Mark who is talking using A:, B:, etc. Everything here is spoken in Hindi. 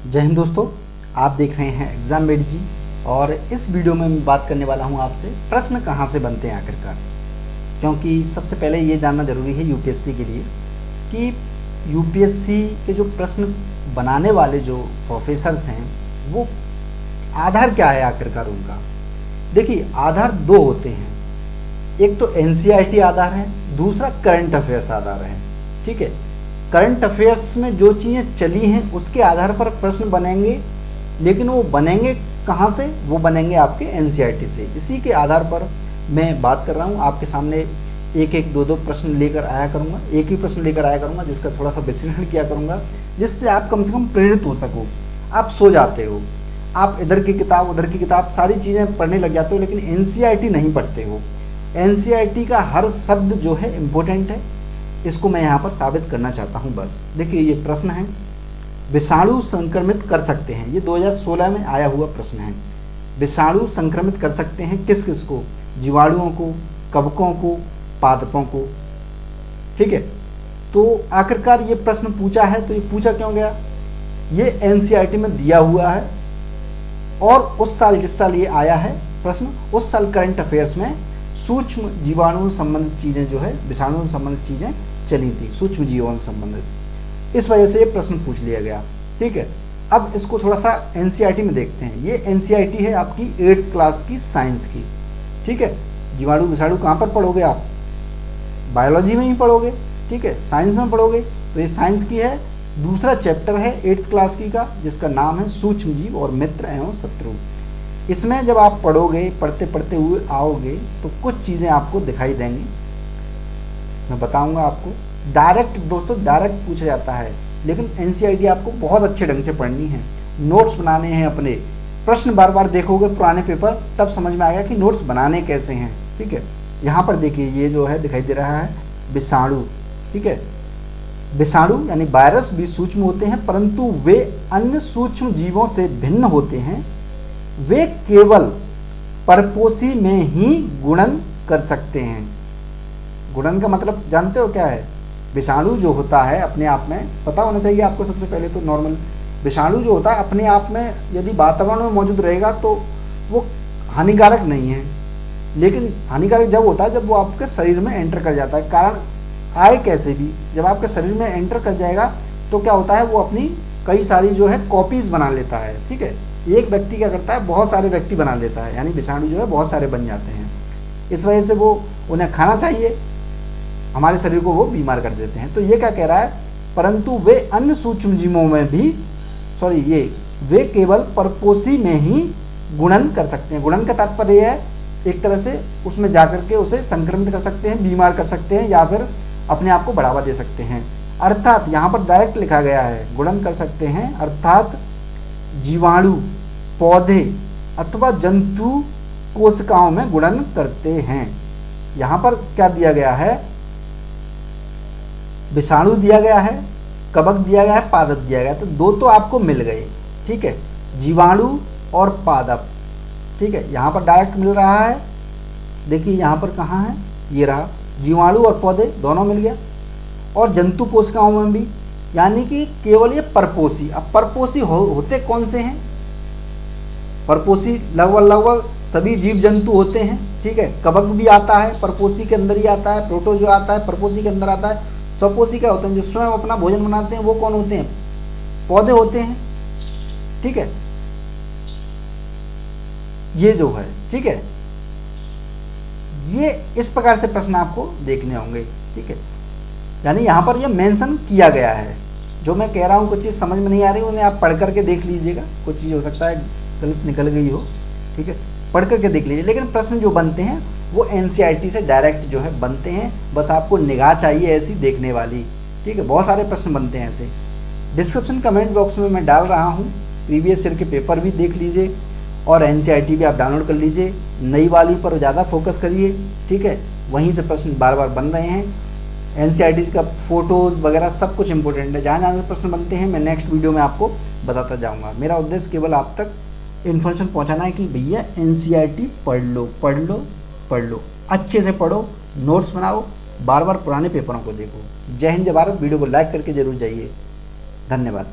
A: जय हिंद दोस्तों, आप देख रहे हैं एग्जाम मेड जी। और इस वीडियो में मैं बात करने वाला हूं आपसे प्रश्न कहां से बनते हैं आखिरकार। क्योंकि सबसे पहले ये जानना जरूरी है यूपीएससी के लिए कि यूपीएससी के जो प्रश्न बनाने वाले जो प्रोफेसर्स हैं वो आधार क्या है आखिरकार उनका। देखिए, आधार दो होते हैं, एक तो एनसीईआरटी आधार है, दूसरा करंट अफेयर्स आधार है। ठीक है, करंट अफेयर्स में जो चीज़ें चली हैं उसके आधार पर प्रश्न बनेंगे, लेकिन वो बनेंगे कहाँ से? वो बनेंगे आपके एनसीईआरटी से। इसी के आधार पर मैं बात कर रहा हूँ, आपके सामने एक एक दो प्रश्न लेकर आया करूँगा, एक ही प्रश्न लेकर आया करूँगा जिसका थोड़ा सा विश्लेषण किया करूँगा, जिससे आप कम से कम प्रेरित हो सको। आप सो जाते हो, आप इधर की किताब उधर की किताब सारी चीज़ें पढ़ने लग जाते हो, लेकिन एनसीईआरटी नहीं पढ़ते हो। एनसीईआरटी का हर शब्द जो है इम्पोर्टेंट है, इसको मैं यहाँ पर साबित करना चाहता हूँ। बस देखिए, ये प्रश्न है, विषाणु संक्रमित कर सकते हैं, ये 2016 में आया हुआ प्रश्न है। विषाणु संक्रमित कर सकते हैं किस किस को? जीवाणुओं को, कवकों को, पादपों को। ठीक है, तो आखिरकार ये प्रश्न पूछा है, तो ये पूछा क्यों गया? ये एनसीईआरटी में दिया हुआ है, और उस साल जिस साल ये आया है प्रश्न, उस साल करंट अफेयर्स में सूक्ष्म जीवाणु संबंधित चीज़ें जो है, विषाणु संबंधित चीज़ें चली थी, सूक्ष्म जीवाणु संबंधित। इस वजह से ये प्रश्न पूछ लिया गया। ठीक है, अब इसको थोड़ा सा एनसीईआरटी में देखते हैं। ये एनसीईआरटी है आपकी 8th क्लास की साइंस की। ठीक है, जीवाणु विषाणु कहाँ पर पढ़ोगे आप? बायोलॉजी में ही पढ़ोगे। ठीक है, साइंस में पढ़ोगे। तो ये साइंस की है, दूसरा चैप्टर है 8th क्लास की का, जिसका नाम है सूक्ष्म जीव और मित्र एवं शत्रु। इसमें जब आप पढ़ोगे, पढ़ते पढ़ते हुए आओगे तो कुछ चीज़ें आपको दिखाई देंगी, मैं बताऊंगा आपको। डायरेक्ट दोस्तों, डायरेक्ट पूछा जाता है, लेकिन एनसीईआरटी आपको बहुत अच्छे ढंग से पढ़नी है, नोट्स बनाने हैं अपने। प्रश्न बार बार देखोगे पुराने पेपर, तब समझ में आएगा कि नोट्स बनाने कैसे हैं। ठीक है, यहाँ पर देखिए, ये जो है दिखाई दे रहा है विषाणु। ठीक है, विषाणु यानी वायरस भी सूक्ष्म होते हैं, परंतु वे अन्य सूक्ष्म जीवों से भिन्न होते हैं। वे केवल परपोषी में ही गुणन कर सकते हैं। गुणन का मतलब जानते हो क्या है? विषाणु जो होता है अपने आप में, पता होना चाहिए आपको सबसे पहले तो नॉर्मल। विषाणु जो होता है अपने आप में यदि वातावरण में मौजूद रहेगा तो वो हानिकारक नहीं है, लेकिन हानिकारक जब होता है जब वो आपके शरीर में एंटर कर जाता है। कारण आए कैसे भी, जब आपके शरीर में एंटर कर जाएगा तो क्या होता है, वो अपनी कई सारी जो है कॉपीज बना लेता है। ठीक है, एक व्यक्ति क्या करता है, बहुत सारे व्यक्ति बना लेता है, यानी विषाणु जो है बहुत सारे बन जाते हैं। इस वजह से वो उन्हें खाना चाहिए, हमारे शरीर को वो बीमार कर देते हैं। तो ये क्या कह रहा है, परंतु वे अन्य सूक्ष्म जीवों में भी, वे केवल परपोषी में ही गुणन कर सकते हैं। गुणन का तात्पर्य है एक तरह से उसमें जाकर के उसे संक्रमित कर सकते हैं, बीमार कर सकते हैं, या फिर अपने आप को बढ़ावा दे सकते हैं। अर्थात यहाँ पर डायरेक्ट लिखा गया है गुणन कर सकते हैं, अर्थात जीवाणु पौधे अथवा जंतु कोशिकाओं में गुणन करते हैं। यहाँ पर क्या दिया गया है? विषाणु दिया गया है, कवक दिया गया है, पादप दिया गया है। तो दो तो आपको मिल गए। ठीक है, जीवाणु और पादप। ठीक है, यहाँ पर डायरेक्ट मिल रहा है। देखिए यहाँ पर कहाँ है, ये रहा, जीवाणु और पौधे दोनों मिल गया, और जंतु कोशिकाओं में भी, यानी कि केवल ये परपोषी। अब परपोषी होते कौन से हैं? परपोषी लगभग सभी जीव जंतु होते हैं। ठीक है, कवक भी आता है, परपोषी के अंदर ही आता है। प्रोटो जो आता है परपोषी के अंदर आता है। स्वपोषी क्या होते हैं, जो स्वयं अपना भोजन बनाते हैं, वो कौन होते हैं? पौधे होते हैं। ठीक है, ये जो है, ठीक है, ये इस प्रकार से प्रश्न आपको देखने होंगे। ठीक है, यानी यहाँ पर ये मेंशन किया गया है। जो मैं कह रहा हूँ कुछ चीज़ समझ में नहीं आ रही, उन्हें आप पढ़ करके देख लीजिएगा। कुछ चीज़ हो सकता है गलत निकल गई हो। ठीक है, पढ़ करके देख लीजिए। लेकिन प्रश्न जो बनते हैं वो एनसीईआरटी से डायरेक्ट जो है बनते हैं, बस आपको निगाह चाहिए ऐसी देखने वाली। ठीक है, बहुत सारे प्रश्न बनते हैं ऐसे। डिस्क्रिप्शन कमेंट बॉक्स में मैं डाल रहा हूँ, प्रीवियस ईयर के पेपर भी देख लीजिए, और एनसीईआरटी भी आप डाउनलोड कर लीजिए। नई वाली पर ज़्यादा फोकस करिए। ठीक है, वहीं से प्रश्न बार बार बन रहे हैं। एनसीईआरटी का फोटोज़ वगैरह सब कुछ इंपॉर्टेंट है। जहाँ जहाँ से प्रश्न बनते हैं मैं नेक्स्ट वीडियो में आपको बताता जाऊँगा। मेरा उद्देश्य केवल आप तक इन्फॉर्मेशन पहुँचाना है कि भैया एनसीईआरटी पढ़ लो, पढ़ लो, पढ़ लो, अच्छे से पढ़ो, नोट्स बनाओ, बार बार पुराने पेपरों को देखो। जय हिंद, जय भारत। वीडियो को लाइक करके जरूर जाइए। धन्यवाद।